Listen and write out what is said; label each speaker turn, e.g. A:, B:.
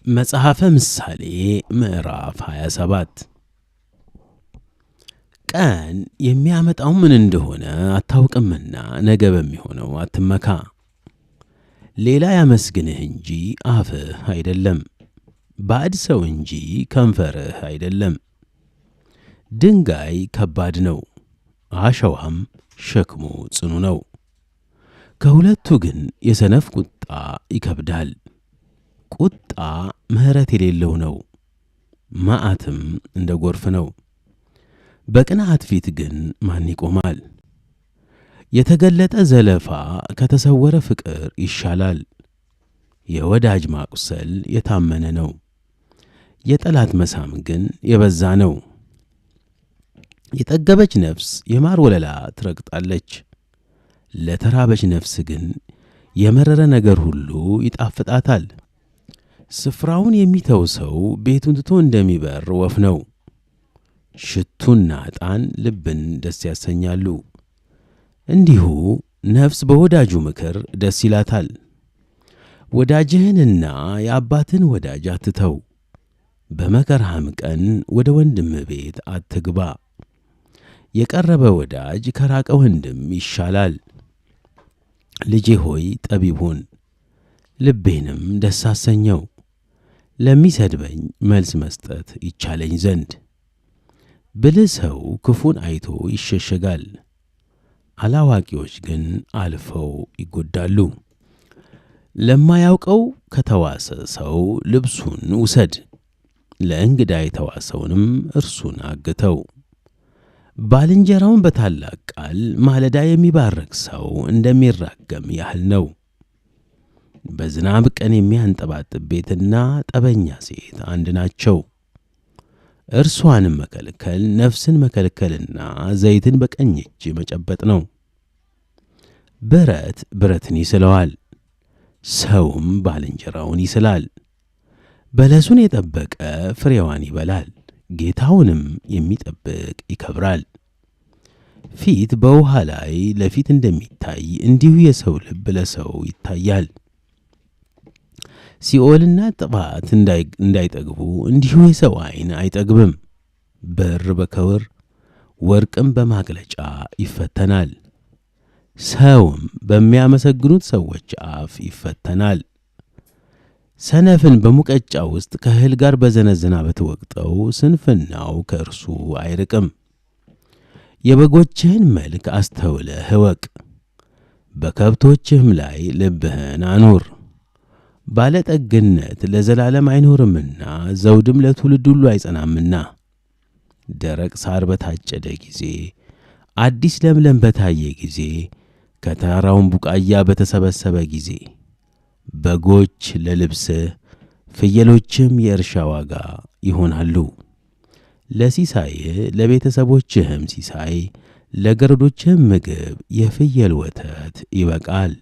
A: መጽሐፈ ምሳሌ ምዕራፍ 27 ቀን የሚያመጣው ምን እንደሆነ አታውቅምና ነገ በሚሆነው አትመካ። ሌላ ያመስግንህ እንጂ አፍህ አይደለም፣ ባዕድ ሰው እንጂ ከንፈርህ አይደለም። ድንጋይ ከባድ ነው፣ አሸዋም ሸክሙ ጽኑ ነው። ከሁለቱ ግን የሰነፍ ቁጣ ይከብዳል። ቁጣ ምሕረት የሌለው ነው፣ መዓትም እንደ ጎርፍ ነው። በቅንዓት ፊት ግን ማን ይቆማል? የተገለጠ ዘለፋ ከተሰወረ ፍቅር ይሻላል። የወዳጅ ማቁሰል የታመነ ነው፣ የጠላት መሳም ግን የበዛ ነው። የጠገበች ነፍስ የማር ወለላ ትረግጣለች፣ ለተራበች ነፍስ ግን የመረረ ነገር ሁሉ ይጣፍጣታል። ስፍራውን የሚተው ሰው ቤቱን ትቶ እንደሚበር ወፍ ነው። ሽቱና ዕጣን ልብን ደስ ያሰኛሉ፣ እንዲሁ ነፍስ በወዳጁ ምክር ደስ ይላታል። ወዳጅህንና የአባትን ወዳጅ አትተው፣ በመከራህም ቀን ወደ ወንድምህ ቤት አትግባ። የቀረበ ወዳጅ ከራቀ ወንድም ይሻላል። ልጄ ሆይ ጠቢብ ሁን፣ ልቤንም ደስ አሰኘው፣ ለሚሰድበኝ መልስ መስጠት ይቻለኝ ዘንድ። ብልህ ሰው ክፉን አይቶ ይሸሸጋል፣ አላዋቂዎች ግን አልፈው ይጎዳሉ። ለማያውቀው ከተዋሰ ሰው ልብሱን ውሰድ፣ ለእንግዳ የተዋሰውንም እርሱን አግተው። ባልንጀራውን በታላቅ ቃል ማለዳ የሚባርክ ሰው እንደሚራገም ያህል ነው። በዝናብ ቀን የሚያንጠባጥብ ቤትና ጠበኛ ሴት አንድ ናቸው። እርሷንም መከልከል ነፍስን መከልከልና ዘይትን በቀኝ እጅ መጨበጥ ነው። ብረት ብረትን ይስለዋል፣ ሰውም ባልንጀራውን ይስላል። በለሱን የጠበቀ ፍሬዋን ይበላል፣ ጌታውንም የሚጠብቅ ይከብራል። ፊት በውሃ ላይ ለፊት እንደሚታይ እንዲሁ የሰው ልብ ለሰው ይታያል። ሲኦልና ጥፋት እንዳይጠግቡ እንዲሁ የሰው ዓይን አይጠግብም። ብር በከውር ወርቅም በማቅለጫ ይፈተናል፣ ሰውም በሚያመሰግኑት ሰዎች አፍ ይፈተናል። ሰነፍን በሙቀጫ ውስጥ ከእህል ጋር በዘነዘና ብትወቅጠው ስንፍናው ከእርሱ አይርቅም። የበጎችህን መልክ አስተውለህ እወቅ፣ በከብቶችህም ላይ ልብህን አኑር። ባለጠግነት ለዘላለም አይኖርምና ዘውድም ለትውልድ ሁሉ አይጸናምና። ደረቅ ሳር በታጨደ ጊዜ፣ አዲስ ለምለም በታየ ጊዜ፣ ከተራራውም ቡቃያ በተሰበሰበ ጊዜ፣ በጎች ለልብስህ ፍየሎችም የእርሻ ዋጋ ይሆናሉ። ለሲሳይህ ለቤተሰቦችህም ሲሳይ፣ ለገረዶችህም ምግብ የፍየል ወተት ይበቃል።